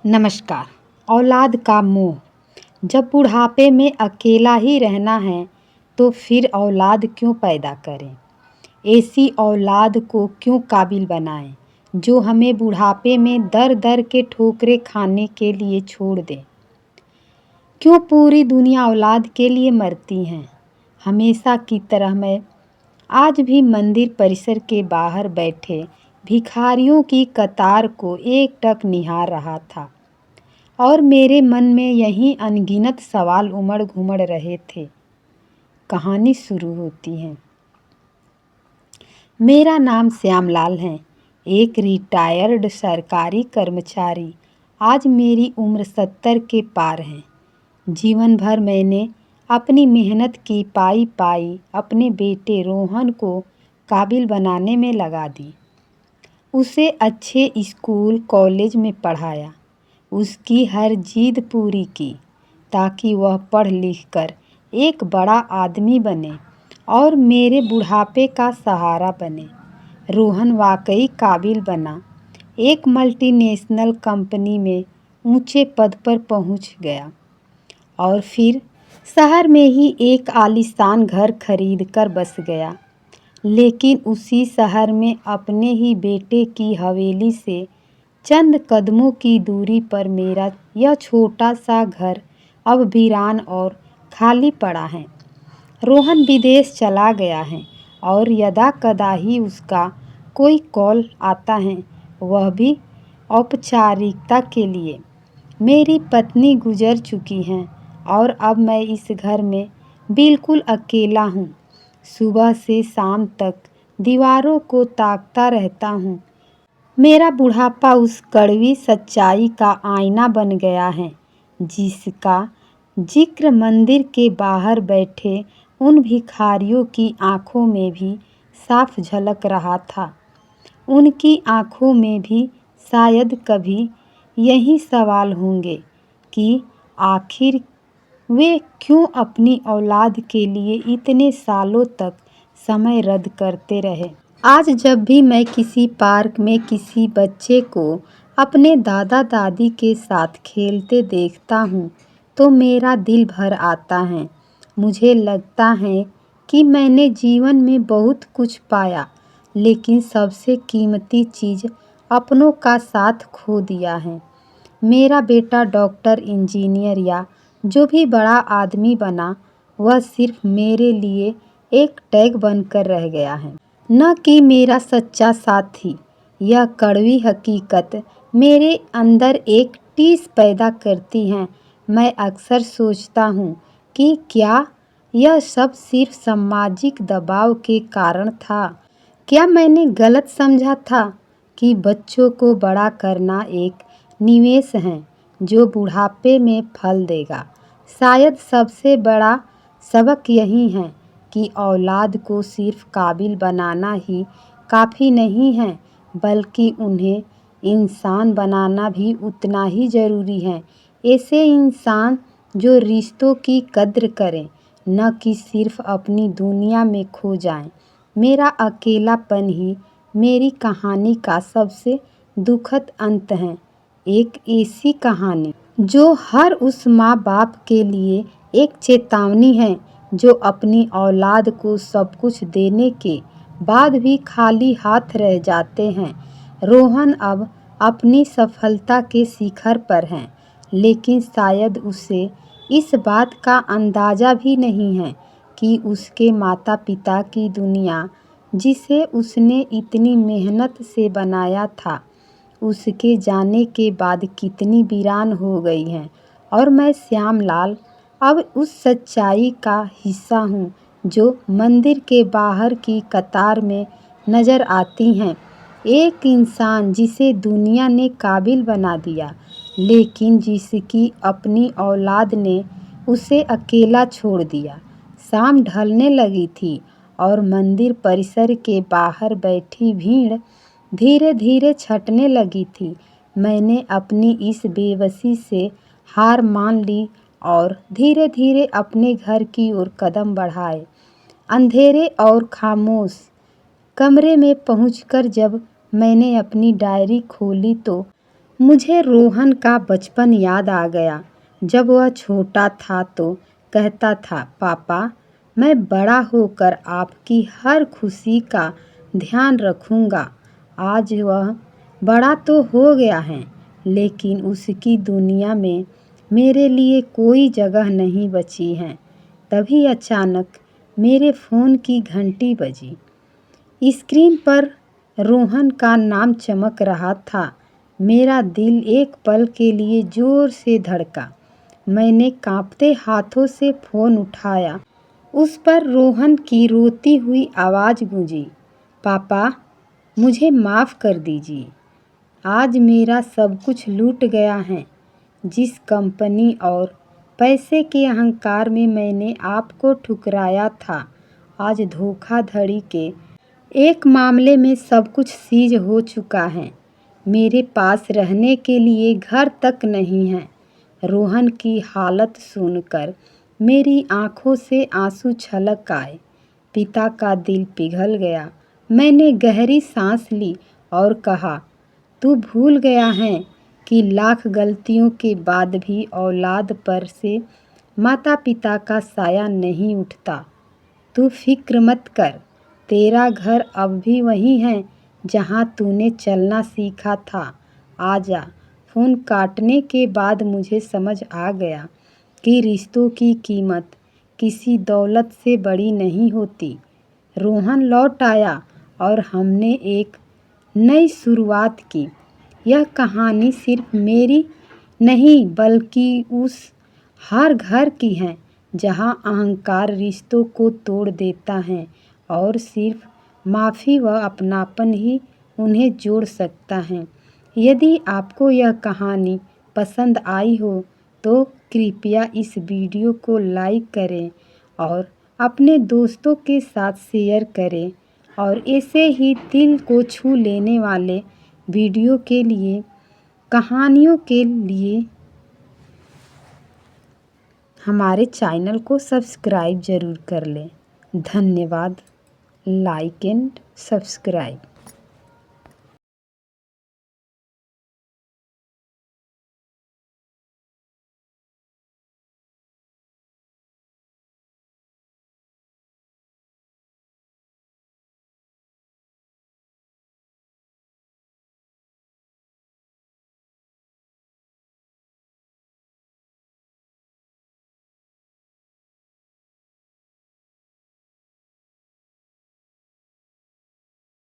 नमस्कार। औलाद का मोह। जब बुढ़ापे में अकेला ही रहना है तो फिर औलाद क्यों पैदा करें। ऐसी औलाद को क्यों काबिल बनाएं जो हमें बुढ़ापे में दर दर के ठोकरें खाने के लिए छोड़ दें। क्यों पूरी दुनिया औलाद के लिए मरती है। हमेशा की तरह मैं आज भी मंदिर परिसर के बाहर बैठे भिखारियों की कतार को एकटक निहार रहा था और मेरे मन में यही अनगिनत सवाल उमड़ घुमड़ रहे थे। कहानी शुरू होती है। मेरा नाम श्यामलाल है, एक रिटायर्ड सरकारी कर्मचारी। आज मेरी उम्र 70 के पार है। जीवन भर मैंने अपनी मेहनत की पाई अपने बेटे रोहन को काबिल बनाने में लगा दी। उसे अच्छे स्कूल कॉलेज में पढ़ाया, उसकी हर जिद पूरी की ताकि वह पढ़ लिख कर एक बड़ा आदमी बने और मेरे बुढ़ापे का सहारा बने। रोहन वाकई काबिल बना, एक मल्टीनेशनल कंपनी में ऊंचे पद पर पहुंच गया और फिर शहर में ही एक आलीशान घर खरीद कर बस गया। लेकिन उसी शहर में अपने ही बेटे की हवेली से चंद कदमों की दूरी पर मेरा यह छोटा सा घर अब वीरान और खाली पड़ा है। रोहन विदेश चला गया है और यदा कदा ही उसका कोई कॉल आता है, वह भी औपचारिकता के लिए। मेरी पत्नी गुजर चुकी हैं और अब मैं इस घर में बिल्कुल अकेला हूँ। सुबह से शाम तक दीवारों को ताकता रहता हूँ। मेरा बुढ़ापा उस कड़वी सच्चाई का आईना बन गया है जिसका जिक्र मंदिर के बाहर बैठे उन भिखारियों की आंखों में भी साफ झलक रहा था। उनकी आंखों में भी शायद कभी यही सवाल होंगे कि आखिर वे क्यों अपनी औलाद के लिए इतने सालों तक समय रद्द करते रहे। आज जब भी मैं किसी पार्क में किसी बच्चे को अपने दादा दादी के साथ खेलते देखता हूँ तो मेरा दिल भर आता है। मुझे लगता है कि मैंने जीवन में बहुत कुछ पाया, लेकिन सबसे कीमती चीज़ अपनों का साथ खो दिया है। मेरा बेटा डॉक्टर, इंजीनियर या जो भी बड़ा आदमी बना, वह सिर्फ मेरे लिए एक टैग बनकर रह गया है, न कि मेरा सच्चा साथी। यह कड़वी हकीकत मेरे अंदर एक टीस पैदा करती है। मैं अक्सर सोचता हूँ कि क्या यह सब सिर्फ सामाजिक दबाव के कारण था। क्या मैंने गलत समझा था कि बच्चों को बड़ा करना एक निवेश है जो बुढ़ापे में फल देगा। शायद सबसे बड़ा सबक यही है कि औलाद को सिर्फ काबिल बनाना ही काफ़ी नहीं है, बल्कि उन्हें इंसान बनाना भी उतना ही ज़रूरी है। ऐसे इंसान जो रिश्तों की कद्र करें, न कि सिर्फ अपनी दुनिया में खो जाएं। मेरा अकेलापन ही मेरी कहानी का सबसे दुखद अंत है। एक ऐसी कहानी जो हर उस माँ बाप के लिए एक चेतावनी है जो अपनी औलाद को सब कुछ देने के बाद भी खाली हाथ रह जाते हैं। रोहन अब अपनी सफलता के शिखर पर है, लेकिन शायद उसे इस बात का अंदाज़ा भी नहीं है कि उसके माता पिता की दुनिया, जिसे उसने इतनी मेहनत से बनाया था, उसके जाने के बाद कितनी वीरान हो गई है। और मैं श्यामलाल अब उस सच्चाई का हिस्सा हूँ जो मंदिर के बाहर की कतार में नज़र आती हैं। एक इंसान जिसे दुनिया ने काबिल बना दिया, लेकिन जिसकी अपनी औलाद ने उसे अकेला छोड़ दिया। शाम ढलने लगी थी और मंदिर परिसर के बाहर बैठी भीड़ धीरे धीरे छटने लगी थी। मैंने अपनी इस बेबसी से हार मान ली और धीरे धीरे अपने घर की ओर कदम बढ़ाए। अंधेरे और खामोश कमरे में पहुंचकर जब मैंने अपनी डायरी खोली तो मुझे रोहन का बचपन याद आ गया। जब वह छोटा था तो कहता था, पापा मैं बड़ा होकर आपकी हर खुशी का ध्यान रखूँगा। आज वह बड़ा तो हो गया है, लेकिन उसकी दुनिया में मेरे लिए कोई जगह नहीं बची है। तभी अचानक मेरे फ़ोन की घंटी बजी। स्क्रीन पर रोहन का नाम चमक रहा था। मेरा दिल एक पल के लिए ज़ोर से धड़का। मैंने कांपते हाथों से फ़ोन उठाया। उस पर रोहन की रोती हुई आवाज़ गूंजी, पापा मुझे माफ़ कर दीजिए। आज मेरा सब कुछ लूट गया है। जिस कंपनी और पैसे के अहंकार में मैंने आपको ठुकराया था, आज धोखाधड़ी के एक मामले में सब कुछ सीज हो चुका है। मेरे पास रहने के लिए घर तक नहीं है। रोहन की हालत सुनकर मेरी आंखों से आंसू छलक आए। पिता का दिल पिघल गया। मैंने गहरी सांस ली और कहा, तू भूल गया है कि लाख गलतियों के बाद भी औलाद पर से माता पिता का साया नहीं उठता। तू फिक्र मत कर, तेरा घर अब भी वही है जहाँ तूने चलना सीखा था। आजा। फ़ोन काटने के बाद मुझे समझ आ गया कि रिश्तों की कीमत किसी दौलत से बड़ी नहीं होती। रोहन लौट आया और हमने एक नई शुरुआत की। यह कहानी सिर्फ मेरी नहीं बल्कि उस हर घर की है जहां अहंकार रिश्तों को तोड़ देता है और सिर्फ माफ़ी व अपनापन ही उन्हें जोड़ सकता है। यदि आपको यह कहानी पसंद आई हो तो कृपया इस वीडियो को लाइक करें और अपने दोस्तों के साथ शेयर करें और ऐसे ही दिल को छू लेने वाले वीडियो के लिए, कहानियों के लिए हमारे चैनल को सब्सक्राइब ज़रूर कर लें। धन्यवाद। Like and subscribe.